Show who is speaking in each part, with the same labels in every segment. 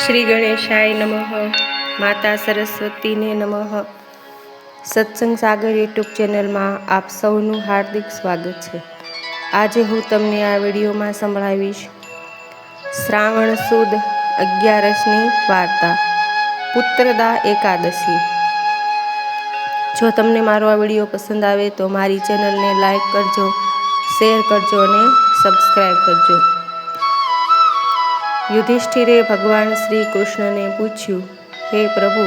Speaker 1: શ્રી ગણેશાય નમઃ. માતા સરસ્વતીને નમઃ. સત્સંગ સાગર યુટ્યુબ ચેનલમાં આપ સૌનું હાર્દિક સ્વાગત છે. આજે હું તમને આ વિડીયોમાં સંભળાવીશ શ્રાવણ સુદ 11ની વાર્તા, પુત્રદા એકાદશી. જો તમને મારો આ વિડીયો પસંદ આવે તો મારી ચેનલને લાઈક કરજો, શેર કરજો અને સબસ્ક્રાઈબ કરજો. યુધિષ્ઠિરે ભગવાન શ્રી કૃષ્ણને પૂછ્યું, હે પ્રભુ,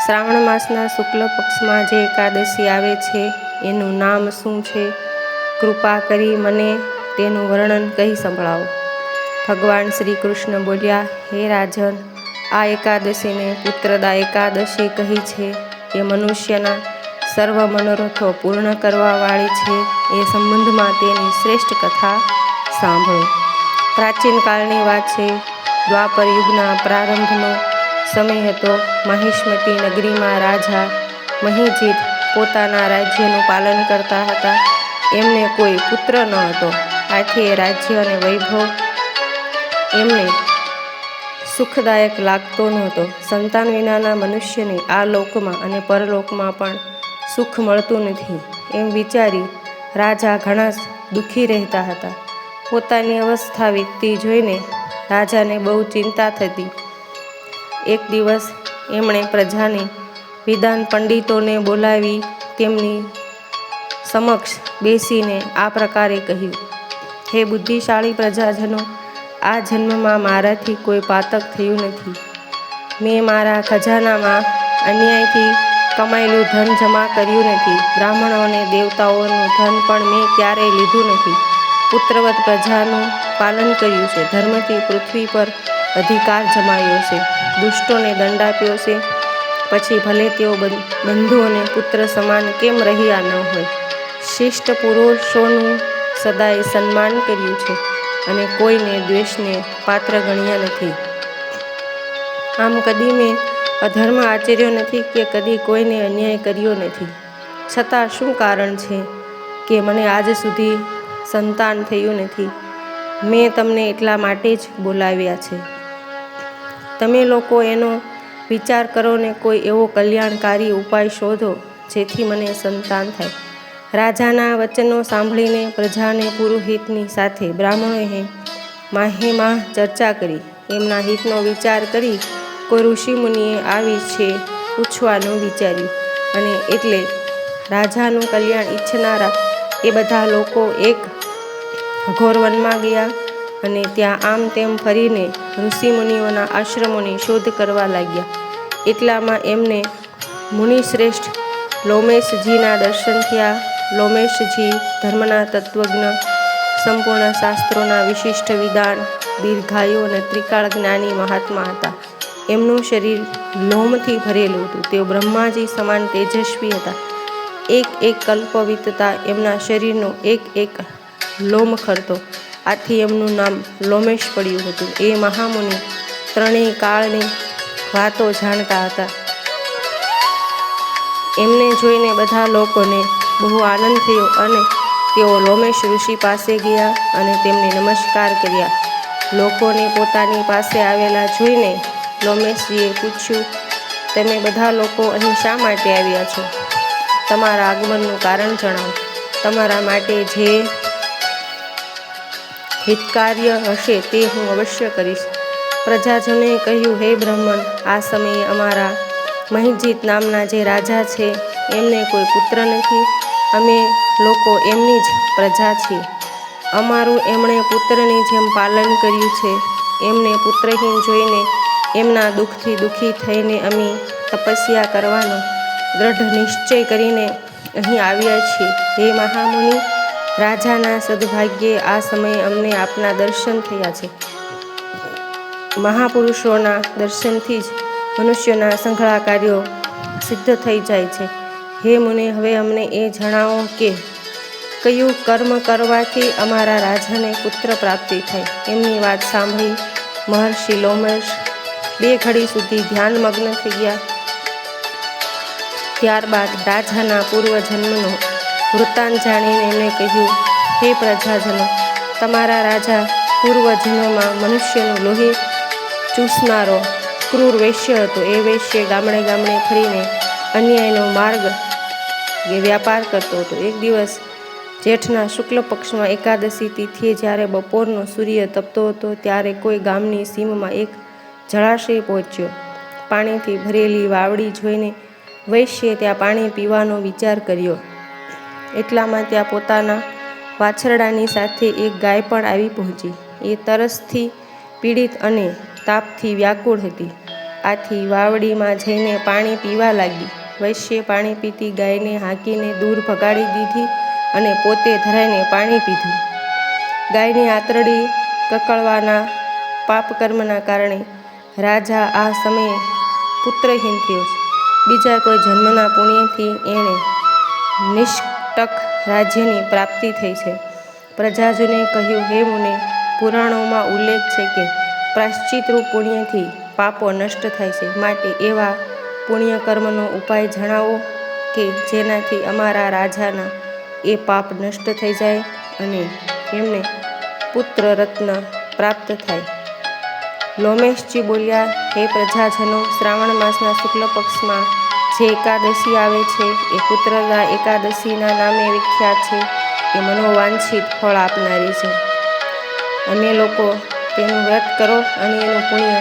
Speaker 1: શ્રાવણ માસના શુક્લ પક્ષમાં જે એકાદશી આવે છે એનું નામ શું છે? કૃપા કરી મને તેનું વર્ણન કહી સંભળાવો. ભગવાન શ્રી કૃષ્ણ બોલ્યા, હે રાજન, આ એકાદશીને પુત્રદા એકાદશી કહી છે. એ મનુષ્યના સર્વ મનોરથો પૂર્ણ કરવાવાળી છે. એ સંબંધમાં તેની શ્રેષ્ઠ કથા સાંભળો. પ્રાચીન કાળની વાત છે. દ્વાપર યુગના પ્રારંભનો સમય હતો. માહિષ્મતી નગરીમાં રાજા મહિજીત પોતાના રાજ્યનું પાલન કરતા હતા. એમને કોઈ પુત્ર ન હતો. આથી એ રાજ્ય અને વૈભવ એમને સુખદાયક લાગતો નહોતો. સંતાન વિનાના મનુષ્યને આ લોકમાં અને પરલોકમાં પણ સુખ મળતું નથી એમ વિચારી રાજા ઘણા દુઃખી રહેતા હતા. પોતાની અવસ્થા વીતતી જોઈને રાજાને બહુ ચિંતા થતી. એક દિવસ એમણે પ્રજાને વિદ્વાન પંડિતોને બોલાવી તેમની સમક્ષ બેસીને આ પ્રકારે કહ્યું, હે બુદ્ધિશાળી પ્રજાજનો, આ જન્મમાં મારાથી કોઈ પાતક થયું નથી. મેં મારા ખજાનામાં અન્યાયથી કમાયેલું ધન જમા કર્યું નથી. બ્રાહ્મણો અને દેવતાઓનું ધન પણ મેં ક્યારેય લીધું નથી. પુત્રવત પ્રજાનું પાલન કર્યું છે. ધર્મથી પૃથ્વી પર અધિકાર જમાવ્યો છે. દુષ્ટોને દંડ આપ્યો છે. પછી ભલે તેઓ બંધુ અને પુત્ર સમાન કેમ રહ્યા ન હોય. શિષ્ટ પુરુષોનું સદાય સન્માન કર્યું છે અને કોઈને દ્વેષને પાત્ર ગણ્યા નથી. આમ કદી મેં અધર્મ આચર્યો નથી કે કદી કોઈને અન્યાય કર્યો નથી. છતાં શું કારણ છે કે મને આજ સુધી સંતાન થયું નથી? મેં તમને એટલા માટે જ બોલાવ્યા છે. તમે લોકો એનો વિચાર કરો ને કોઈ એવો કલ્યાણકારી ઉપાય શોધો જેથી મને સંતાન થાય. રાજાના વચનો સાંભળીને પ્રજાને પુરોહિતની સાથે બ્રાહ્મણોએ માહેમાં ચર્ચા કરી. એમના હિતનો વિચાર કરી કોઈ ઋષિમુનિએ આવી છે પૂછવાનું વિચાર્યું. અને એટલે રાજાનું કલ્યાણ ઈચ્છનારા એ બધા લોકો એક ઘોર વનમાં ગયા અને ત્યાં આમ તેમ ફરીને ઋષિમુનિઓના આશ્રમોની શોધ કરવા લાગ્યા. એટલામાં એમને મુનિશ્રેષ્ઠ લોમેશજીના દર્શન થયા. લોમેશજી ધર્મના તત્વજ્ઞ, સંપૂર્ણ શાસ્ત્રોના વિશિષ્ટ વિદ્વાન, દીર્ઘાયુ અને ત્રિકાળ જ્ઞાની મહાત્મા હતા. એમનું શરીર લોમથી ભરેલું હતું. તેઓ બ્રહ્માજી સમાન તેજસ્વી હતા. એક એક કલ્પ વીતતા એમના શરીરનો એક એક લોમ ખરતો. આથી એમનું નામ લોમેશ પડ્યું હતું. એ મહામુનિ ત્રણેય કાળની વાતો જાણતા હતા. એમને જોઈને બધા લોકોને બહુ આનંદ થયો અને તેઓ લોમેશ ઋષિ પાસે ગયા અને તેમને નમસ્કાર કર્યા. લોકોને પોતાની પાસે આવેલા જોઈને લોમેશજીએ પૂછ્યું, તમે બધા લોકો અહીં શા માટે આવ્યા છો? તમારા આગમનનું કારણ જણાવો. તમારા માટે જે હિતકાર્ય હશે તે હું અવશ્ય કરીશ. પ્રજાજનોએ કહ્યું, હે બ્રાહ્મણ, આ સમયે અમારા મહિજીત નામના જે રાજા છે એમને કોઈ પુત્ર નથી. અમે લોકો એમની જ પ્રજા છીએ. અમારું એમણે પુત્રની જેમ પાલન કર્યું છે. એમને પુત્રહીન જોઈને એમના દુઃખથી દુઃખી થઈને અમે તપસ્યા કરવાનો દ્રઢ નિશ્ચય કરીને અહીં આવ્યા છીએ. હે મહામુનિ, રાજાના સદભાગ્યે આ સમયે અમને આપના દર્શન થયા છે. મહાપુરુષોના દર્શનથી જ મનુષ્યના સંઘળા કાર્યો સિદ્ધ થઈ જાય છે. હે મુને, હવે અમને એ જણાવો કે કયું કર્મ કરવાથી અમારા રાજાને પુત્ર પ્રાપ્તિ થાય? એમની વાત સાંભળી મહર્ષિ લોમેશ 2 ઘડી સુધી ધ્યાનમગ્ન થઈ ગયા. ત્યારબાદ રાજાના પૂર્વજન્મનો વૃત્તાંત જાણીને એમણે કહ્યું, હે પ્રજાજનો, તમારા રાજા પૂર્વજન્મમાં મનુષ્યનું લોહી ચૂસનારો ક્રૂર વૈશ્ય હતો. એ વૈશ્ય ગામડે ગામડે ફરીને અન્યાયનો માર્ગ વ્યાપાર કરતો હતો. એક દિવસ જેઠના શુક્લ પક્ષમાં એકાદશી તિથિએ જ્યારે બપોરનો સૂર્ય તપતો હતો ત્યારે કોઈ ગામની સીમમાં એક જળાશય પહોંચ્યો. પાણીથી ભરેલી વાવડી જોઈને વૈશ્યે ત્યાં પાણી પીવાનો વિચાર કર્યો. એટલામાં ત્યાં પોતાના વાછરડાની સાથે એક ગાય પણ આવી પહોંચી. એ તરસથી પીડિત અને તાપથી વ્યાકુળ હતી. આથી વાવડીમાં જઈને પાણી પીવા લાગી. વૈશ્યે પાણી પીતી ગાયને હાંકીને દૂર ભગાડી દીધી અને પોતે ધરાઈને પાણી પીધું. ગાયની આંતરડી કકળવાના પાપકર્મના કારણે રાજા આ સમયે પુત્રહીન થયો. બીજા કોઈ જન્મના પુણ્યથી એણે નિષ્કંટક રાજ્યની પ્રાપ્તિ થઈ છે. પ્રજાજોને કહ્યું, હે મુને, પુરાણોમાં ઉલ્લેખ છે કે પ્રાયશ્ચિતરૂપ પુણ્યથી પાપો નષ્ટ થાય છે. માટે એવા પુણ્યકર્મનો ઉપાય જણાવો કે જેનાથી અમારા રાજાના એ પાપ નષ્ટ થઈ જાય અને એમને પુત્ર રત્ન પ્રાપ્ત થાય. લોમેશજી બોલ્યા, હે પ્રજાજનો, શ્રાવણ માસના શુક્લ પક્ષમાં જે એકાદશી આવે છે એ પુત્રદા એકાદશીના નામે વિખ્યાત છે. એ મનોવાંછિત ફળ આપનારી છે. અમે લોકો તેનું વ્રત કરો અને એનું પુણ્ય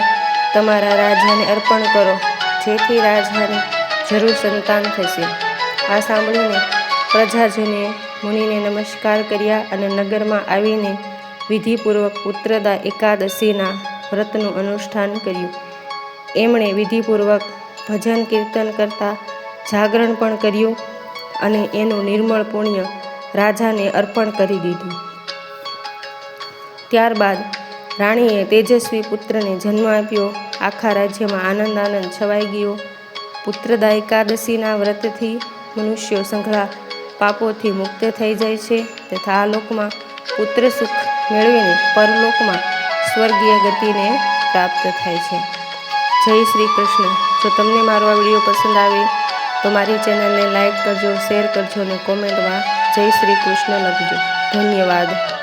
Speaker 1: તમારા રાજાને અર્પણ કરો, જેથી રાજાને જરૂર સંતાન થશે. આ સાંભળીને પ્રજાજોને મુનિને નમસ્કાર કર્યા અને નગરમાં આવીને વિધિપૂર્વક પુત્રદા એકાદશીના વ્રતનું અનુષ્ઠાન કર્યું. એમણે વિધિપૂર્વક ભજન કીર્તન કરતા જાગરણ પણ કર્યું અને એનું નિર્મળ પુણ્ય રાજાને અર્પણ કરી દીધું. ત્યારબાદ રાણીએ તેજસ્વી પુત્રને જન્મ આપ્યો. આખા રાજ્યમાં આનંદ છવાઈ ગયો. પુત્રદા એકાદશીના વ્રતથી મનુષ્યો સંઘળા પાપોથી મુક્ત થઈ જાય છે તથા આ લોકમાં પુત્ર સુખ મેળવીને પરલોકમાં સ્વર્ગીય ગતિને પ્રાપ્ત થાય છે. જય શ્રી કૃષ્ણ. જો તમને મારો આ વિડીયો પસંદ આવે તો મારી ચેનલને લાઈક કરજો, શેર કરજો અને કોમેન્ટમાં જય શ્રી કૃષ્ણ લખજો. ધન્યવાદ.